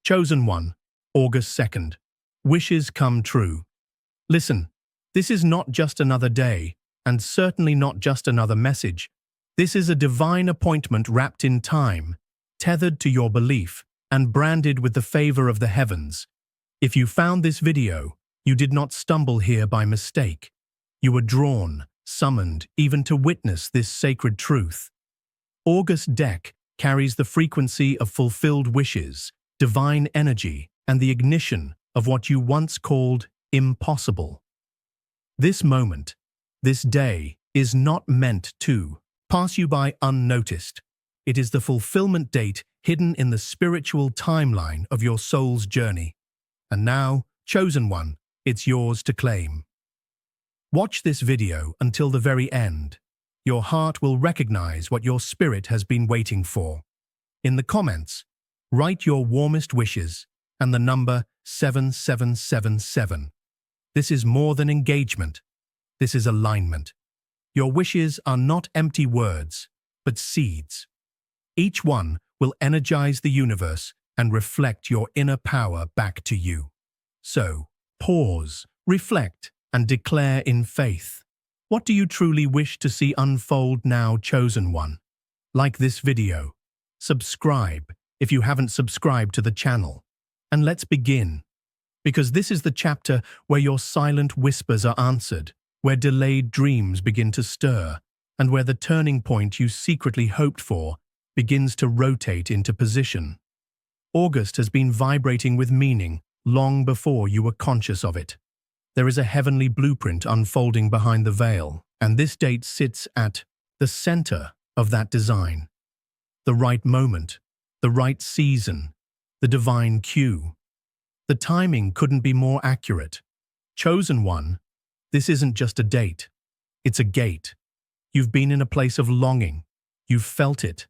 Chosen one, August 2nd. Wishes come true. Listen, this is not just another day, and certainly not just another message. This is a divine appointment wrapped in time, tethered to your belief, and branded with the favor of the heavens. If you found this video, you did not stumble here by mistake. You were drawn, summoned, even to witness this sacred truth. August deck carries the frequency of fulfilled wishes, divine energy, and the ignition of what you once called impossible. This moment, this day, is not meant to pass you by unnoticed. It is the fulfillment date hidden in the spiritual timeline of your soul's journey. And now, chosen one, it's yours to claim. Watch this video until the very end. Your heart will recognize what your spirit has been waiting for. In the comments, write your warmest wishes and the number 7777. This is more than engagement. This is alignment. Your wishes are not empty words, but seeds. Each one will energize the universe and reflect your inner power back to you. So, pause, reflect, and declare in faith. What do you truly wish to see unfold now, chosen one? Like this video. Subscribe if you haven't subscribed to the channel. And let's begin. Because this is the chapter where your silent whispers are answered, where delayed dreams begin to stir, and where the turning point you secretly hoped for begins to rotate into position. August has been vibrating with meaning long before you were conscious of it. There is a heavenly blueprint unfolding behind the veil, and this date sits at the center of that design. The right moment, the right season, the divine cue. The timing couldn't be more accurate. Chosen one, this isn't just a date. It's a gate. You've been in a place of longing. You've felt it.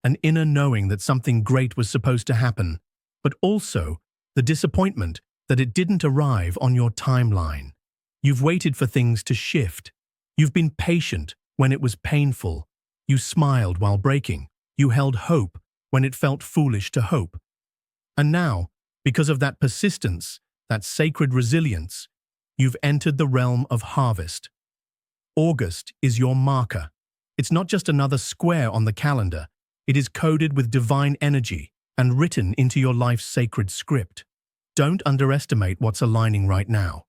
An inner knowing that something great was supposed to happen, but also the disappointment that it didn't arrive on your timeline. You've waited for things to shift. You've been patient when it was painful. You smiled while breaking. You held hope when it felt foolish to hope. And now, because of that persistence, that sacred resilience, you've entered the realm of harvest. August is your marker. It's not just another square on the calendar. It is coded with divine energy and written into your life's sacred script. Don't underestimate what's aligning right now.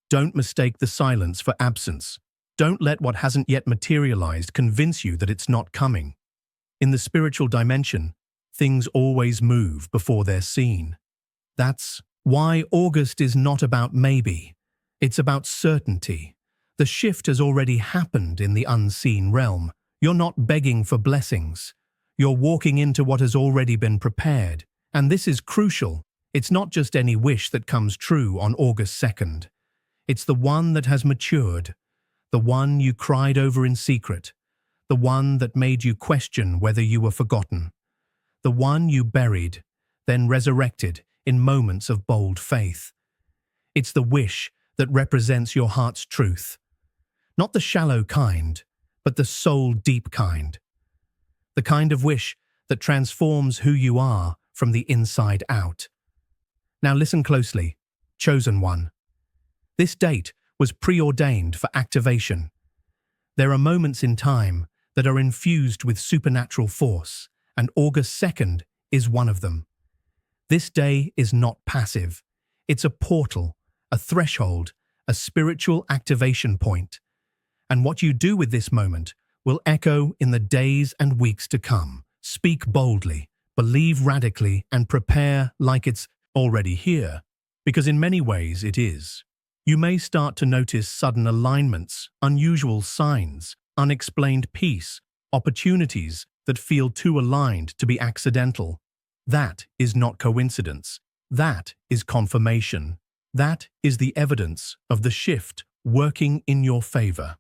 Don't mistake the silence for absence. Don't let what hasn't yet materialized convince you that it's not coming. In the spiritual dimension, things always move before they're seen. That's why August is not about maybe. It's about certainty. The shift has already happened in the unseen realm. You're not begging for blessings. You're walking into what has already been prepared. And this is crucial. It's not just any wish that comes true on August 2nd. It's the one that has matured, the one you cried over in secret, the one that made you question whether you were forgotten, the one you buried, then resurrected in moments of bold faith. It's the wish that represents your heart's truth. Not the shallow kind, but the soul-deep kind. The kind of wish that transforms who you are from the inside out. Now listen closely, chosen one. This date was preordained for activation. There are moments in time that are infused with supernatural force, and August 2nd is one of them. This day is not passive. It's a portal, a threshold, a spiritual activation point. And what you do with this moment will echo in the days and weeks to come. Speak boldly, believe radically, and prepare like it's already here, because in many ways it is. You may start to notice sudden alignments, unusual signs, unexplained peace, opportunities that feel too aligned to be accidental. That is not coincidence. That is confirmation. That is the evidence of the shift working in your favor.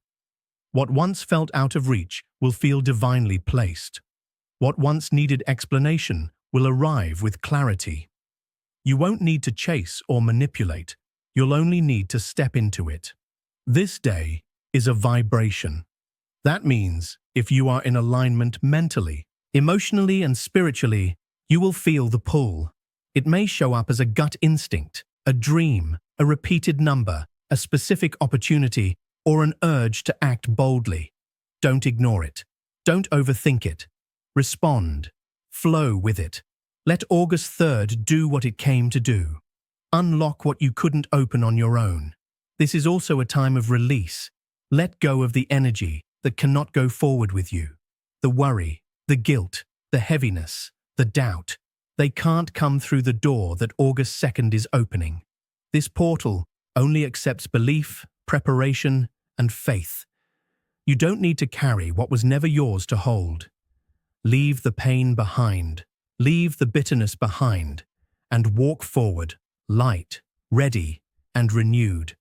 What once felt out of reach will feel divinely placed. What once needed explanation will arrive with clarity. You won't need to chase or manipulate. You'll only need to step into it. This day is a vibration. That means if you are in alignment mentally, emotionally, and spiritually, you will feel the pull. It may show up as a gut instinct, a dream, a repeated number, a specific opportunity, or an urge to act boldly. Don't ignore it. Don't overthink it. Respond. Flow with it. Let August 3rd do what it came to do. Unlock what you couldn't open on your own. This is also a time of release. Let go of the energy that cannot go forward with you. The worry, the guilt, the heaviness, the doubt. They can't come through the door that August 2nd is opening. This portal only accepts belief, preparation, and faith. You don't need to carry what was never yours to hold. Leave the pain behind. Leave the bitterness behind. And walk forward, light, ready, and renewed.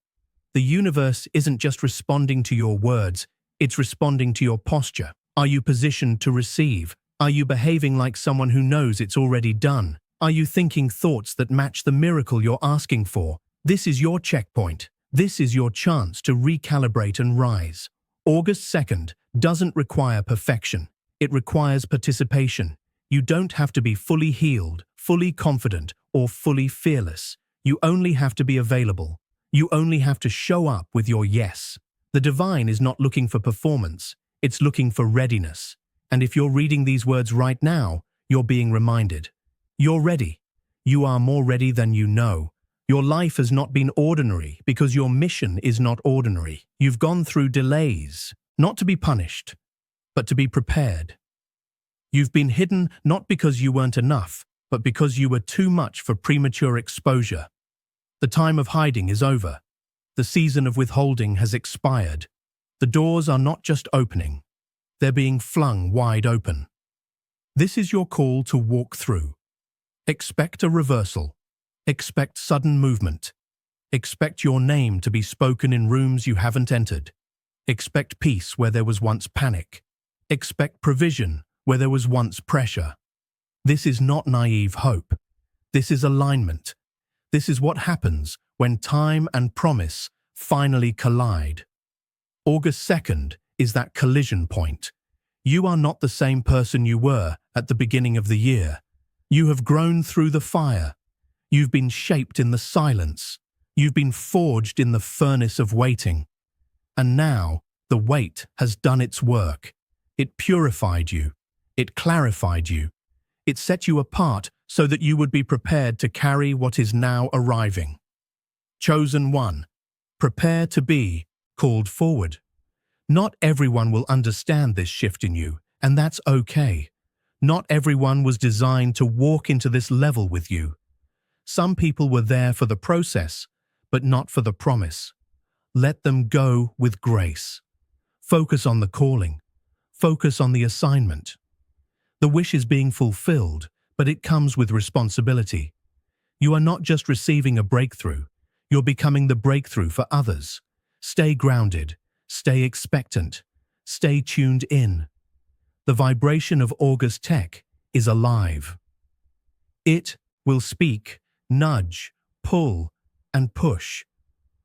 The universe isn't just responding to your words, it's responding to your posture. Are you positioned to receive? Are you behaving like someone who knows it's already done? Are you thinking thoughts that match the miracle you're asking for? This is your checkpoint. This is your chance to recalibrate and rise. August 2nd doesn't require perfection. It requires participation. You don't have to be fully healed, fully confident, or fully fearless. You only have to be available. You only have to show up with your yes. The divine is not looking for performance. It's looking for readiness. And if you're reading these words right now, you're being reminded. You're ready. You are more ready than you know. Your life has not been ordinary because your mission is not ordinary. You've gone through delays, not to be punished, but to be prepared. You've been hidden not because you weren't enough, but because you were too much for premature exposure. The time of hiding is over. The season of withholding has expired. The doors are not just opening. They're being flung wide open. This is your call to walk through. Expect a reversal. Expect sudden movement. Expect your name to be spoken in rooms you haven't entered. Expect peace where there was once panic. Expect provision where there was once pressure. This is not naive hope. This is alignment. This is what happens when time and promise finally collide. August 2nd is that collision point. You are not the same person you were at the beginning of the year. You have grown through the fire. You've been shaped in the silence. You've been forged in the furnace of waiting. And now the wait has done its work. It purified you. It clarified you. It set you apart so that you would be prepared to carry what is now arriving. Chosen one. Prepare to be called forward. Not everyone will understand this shift in you, and that's okay. Not everyone was designed to walk into this level with you. Some people were there for the process, but not for the promise. Let them go with grace. Focus on the calling. Focus on the assignment. The wish is being fulfilled, but it comes with responsibility. You are not just receiving a breakthrough, you're becoming the breakthrough for others. Stay grounded, stay expectant, stay tuned in. The vibration of August Tech is alive. It will speak, nudge, pull, and push.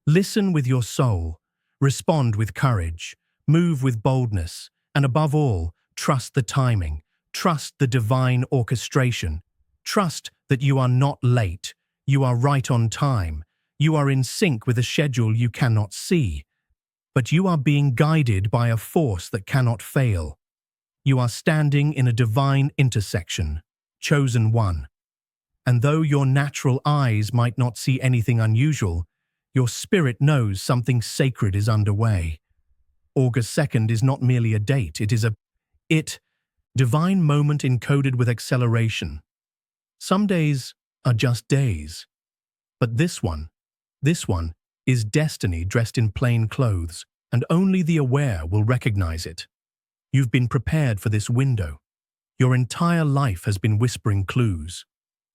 Listen with your soul, respond with courage, move with boldness, and above all, trust the timing, trust the divine orchestration. Trust that you are not late, you are right on time, you are in sync with a schedule you cannot see, but you are being guided by a force that cannot fail. You are standing in a divine intersection, chosen one. And though your natural eyes might not see anything unusual, your spirit knows something sacred is underway. August 2nd is not merely a date, it is a divine moment encoded with acceleration. Some days are just days. But this one is destiny dressed in plain clothes, and only the aware will recognize it. You've been prepared for this window. Your entire life has been whispering clues.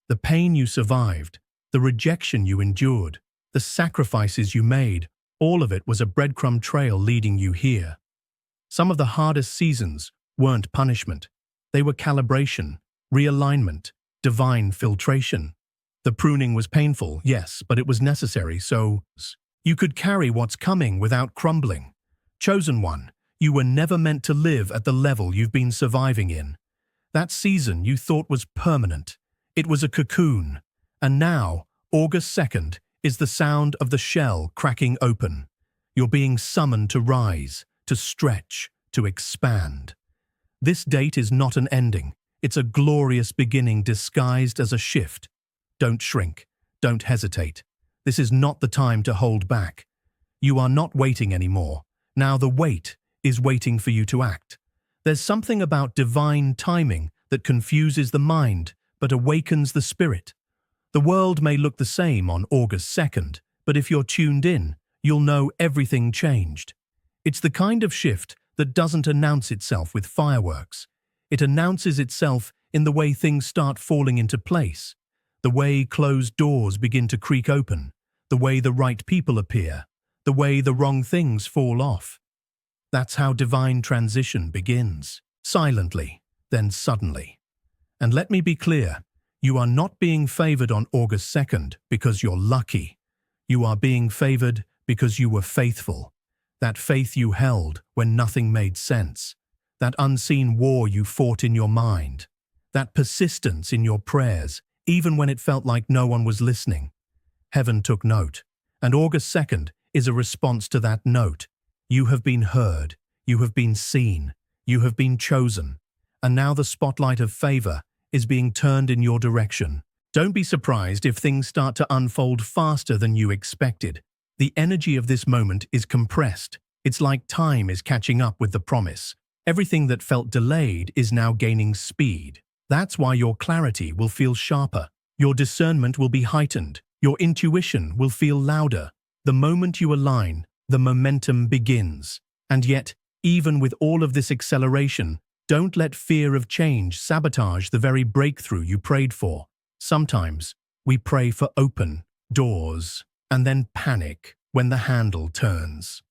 The pain you survived, the rejection you endured, the sacrifices you made, all of it was a breadcrumb trail leading you here. Some of the hardest seasons weren't punishment. They were calibration, realignment, divine filtration. The pruning was painful, yes, but it was necessary so you could carry what's coming without crumbling. Chosen one, you were never meant to live at the level you've been surviving in. That season you thought was permanent. It was a cocoon, And now, August 2nd, is the sound of the shell cracking open. You're being summoned to rise, to stretch, to expand. This date is not an ending. It's a glorious beginning disguised as a shift. Don't shrink. Don't hesitate. This is not the time to hold back. You are not waiting anymore. Now the wait is waiting for you to act. There's something about divine timing that confuses the mind but awakens the spirit. The world may look the same on August 2nd, but if you're tuned in, you'll know everything changed. It's the kind of shift that doesn't announce itself with fireworks. It announces itself in the way things start falling into place, the way closed doors begin to creak open, the way the right people appear, the way the wrong things fall off. That's how divine transition begins, silently, then suddenly. And let me be clear, you are not being favored on August 2nd because you're lucky. You are being favored because you were faithful. That faith you held when nothing made sense. That unseen war you fought in your mind. That persistence in your prayers, even when it felt like no one was listening. Heaven took note, and August 2nd is a response to that note. You have been heard, you have been seen, you have been chosen, and now the spotlight of favor is being turned in your direction. Don't be surprised if things start to unfold faster than you expected. The energy of this moment is compressed. It's like time is catching up with the promise. Everything that felt delayed is now gaining speed. That's why your clarity will feel sharper. Your discernment will be heightened. Your intuition will feel louder. The moment you align, the momentum begins. And yet, even with all of this acceleration, don't let fear of change sabotage the very breakthrough you prayed for. Sometimes, we pray for open doors and then panic when the handle turns.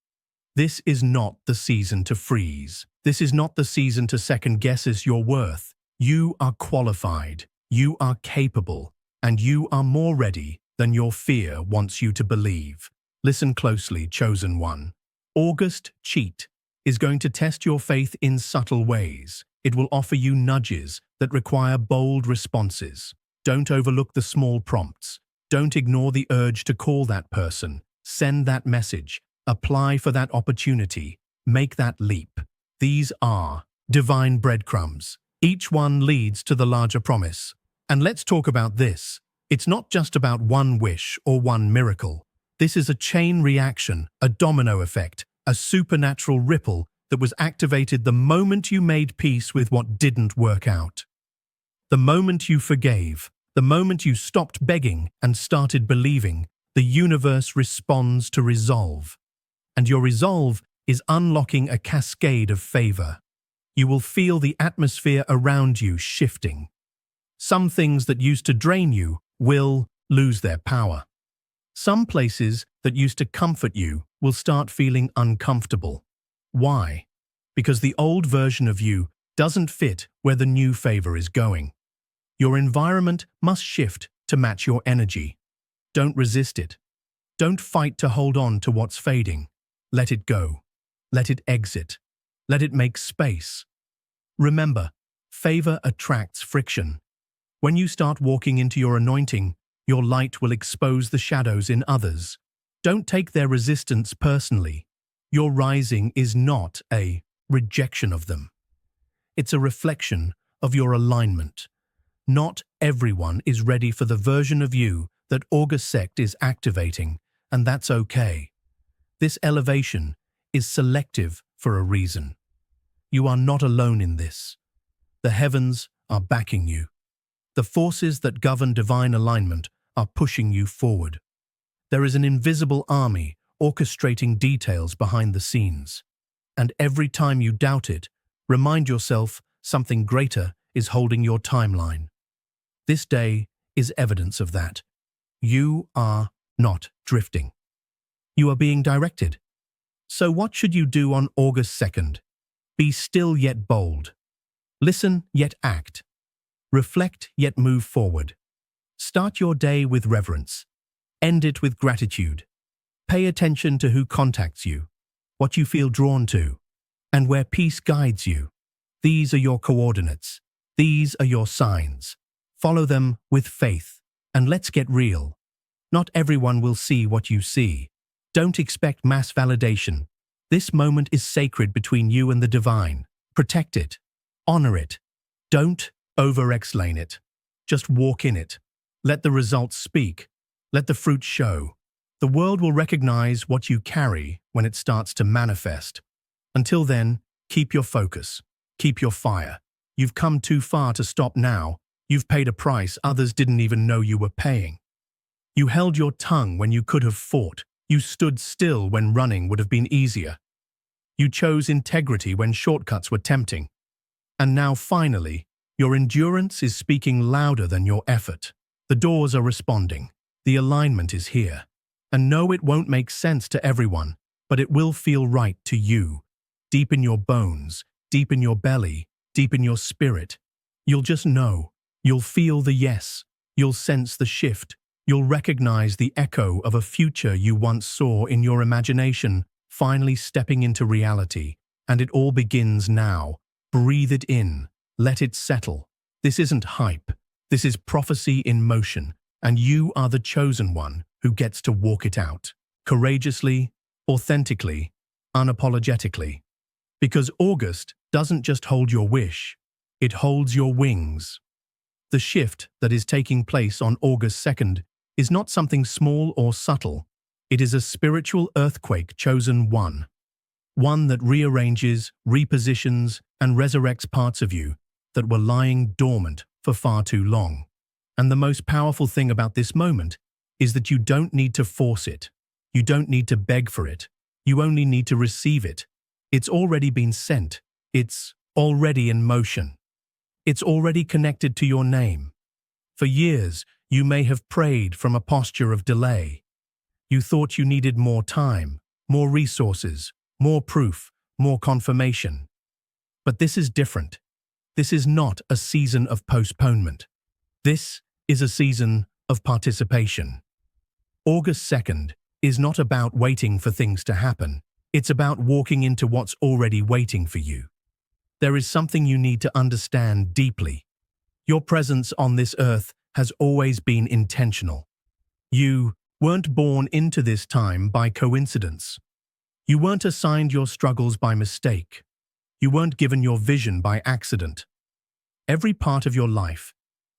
This is not the season to freeze. This is not the season to second-guess your worth. You are qualified, you are capable, and you are more ready than your fear wants you to believe. Listen closely, chosen one. August cheat is going to test your faith in subtle ways. It will offer you nudges that require bold responses. Don't overlook the small prompts. Don't ignore the urge to call that person. Send that message. Apply for that opportunity. Make that leap. These are divine breadcrumbs. Each one leads to the larger promise. And let's talk about this. It's not just about one wish or one miracle. This is a chain reaction, a domino effect, a supernatural ripple that was activated the moment you made peace with what didn't work out. The moment you forgave, the moment you stopped begging and started believing, the universe responds to resolve. And your resolve is unlocking a cascade of favor. You will feel the atmosphere around you shifting. Some things that used to drain you will lose their power. Some places that used to comfort you will start feeling uncomfortable. Why? Because the old version of you doesn't fit where the new favor is going. Your environment must shift to match your energy. Don't resist it. Don't fight to hold on to what's fading. Let it go. Let it exit. Let it make space. Remember, favor attracts friction. When you start walking into your anointing, your light will expose the shadows in others. Don't take their resistance personally. Your rising is not a rejection of them. It's a reflection of your alignment. Not everyone is ready for the version of you that August sect is activating, and that's okay. This elevation is selective for a reason. You are not alone in this. The heavens are backing you. The forces that govern divine alignment are pushing you forward. There is an invisible army orchestrating details behind the scenes. And every time you doubt it, remind yourself something greater is holding your timeline. This day is evidence of that. You are not drifting. You are being directed. So what should you do on August 2nd? Be still yet bold. Listen yet act. Reflect yet move forward. Start your day with reverence. End it with gratitude. Pay attention to who contacts you, what you feel drawn to, and where peace guides you. These are your coordinates. These are your signs. Follow them with faith. And let's get real. Not everyone will see what you see. Don't expect mass validation. This moment is sacred between you and the divine. Protect it. Honor it. Don't over-explain it. Just walk in it. Let the results speak. Let the fruit show. The world will recognize what you carry when it starts to manifest. Until then, keep your focus. Keep your fire. You've come too far to stop now. You've paid a price others didn't even know you were paying. You held your tongue when you could have fought. You stood still when running would have been easier. You chose integrity when shortcuts were tempting. And now finally, your endurance is speaking louder than your effort. The doors are responding. The alignment is here. And no, it won't make sense to everyone, but it will feel right to you. Deep in your bones, deep in your belly, deep in your spirit. You'll just know. You'll feel the yes. You'll sense the shift. You'll recognize the echo of a future you once saw in your imagination, finally stepping into reality. And it all begins now. Breathe it in. Let it settle. This isn't hype. This is prophecy in motion. And you are the chosen one who gets to walk it out. Courageously, authentically, unapologetically. Because August doesn't just hold your wish. It holds your wings. The shift that is taking place on August 2nd is not something small or subtle. It is a spiritual earthquake chosen one. One that rearranges, repositions, and resurrects parts of you that were lying dormant for far too long. And the most powerful thing about this moment is that you don't need to force it. You don't need to beg for it. You only need to receive it. It's already been sent. It's already in motion. It's already connected to your name. For years, you may have prayed from a posture of delay. You thought you needed more time, more resources, more proof, more confirmation. But this is different. This is not a season of postponement. This is a season of participation. August 2nd is not about waiting for things to happen. It's about walking into what's already waiting for you. There is something you need to understand deeply. Your presence on this earth has always been intentional. You weren't born into this time by coincidence. You weren't assigned your struggles by mistake. You weren't given your vision by accident. Every part of your life,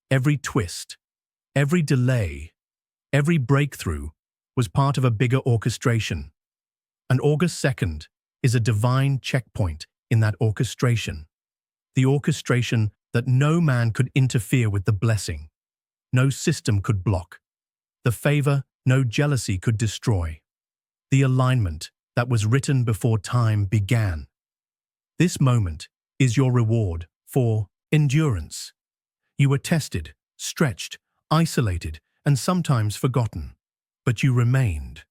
every twist, every delay, every breakthrough was part of a bigger orchestration. And August 2nd is a divine checkpoint in that orchestration. The orchestration that no man could interfere with the blessing. No system could block. The favor no jealousy could destroy. The alignment that was written before time began. This moment is your reward for endurance. You were tested, stretched, isolated, and sometimes forgotten. But you remained.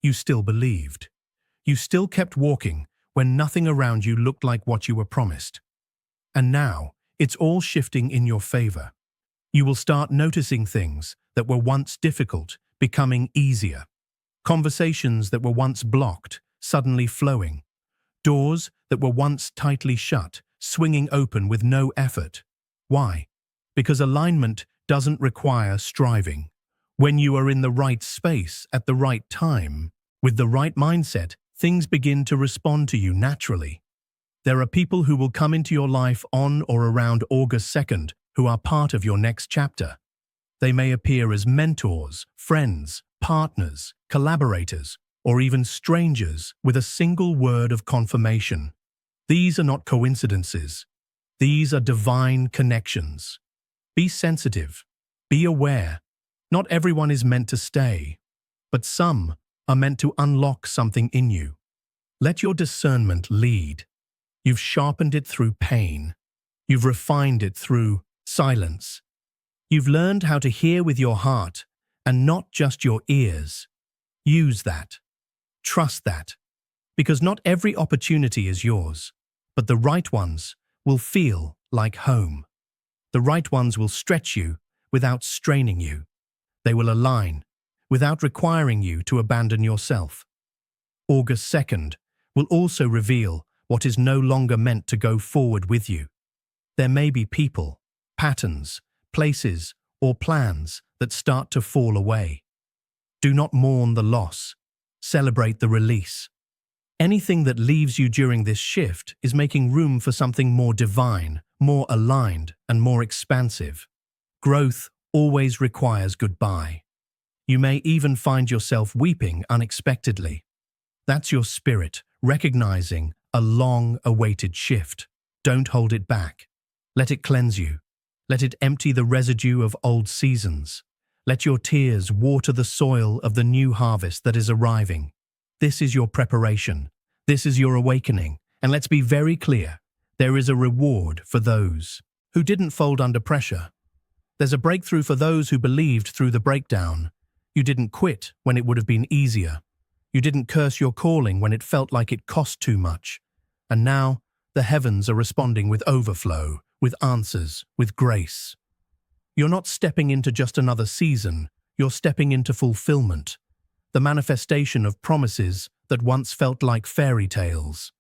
You still believed. You still kept walking when nothing around you looked like what you were promised. And now, it's all shifting in your favor. You will start noticing things that were once difficult becoming easier. Conversations that were once blocked suddenly flowing. Doors that were once tightly shut swinging open with no effort. Why? Because alignment doesn't require striving. When you are in the right space at the right time, with the right mindset, things begin to respond to you naturally. There are people who will come into your life on or around August 2nd who are part of your next chapter. They may appear as mentors, friends, partners, collaborators, or even strangers with a single word of confirmation. These are not coincidences. These are divine connections. Be sensitive. Be aware. Not everyone is meant to stay, but some are meant to unlock something in you. Let your discernment lead. You've sharpened it through pain. You've refined it through silence. You've learned how to hear with your heart and not just your ears. Use that. Trust that. Because not every opportunity is yours, but the right ones will feel like home. The right ones will stretch you without straining you. They will align without requiring you to abandon yourself. August 2nd will also reveal what is no longer meant to go forward with you. There may be people, patterns, places, or plans that start to fall away. Do not mourn the loss. Celebrate the release. Anything that leaves you during this shift is making room for something more divine, more aligned, and more expansive. Growth always requires goodbye. You may even find yourself weeping unexpectedly. That's your spirit recognizing a long-awaited shift. Don't hold it back. Let it cleanse you. Let it empty the residue of old seasons. Let your tears water the soil of the new harvest that is arriving. This is your preparation. This is your awakening. And let's be very clear, there is a reward for those who didn't fold under pressure. There's a breakthrough for those who believed through the breakdown. You didn't quit when it would have been easier. You didn't curse your calling when it felt like it cost too much. And now, the heavens are responding with overflow, with answers, with grace. You're not stepping into just another season, you're stepping into fulfillment, the manifestation of promises that once felt like fairy tales.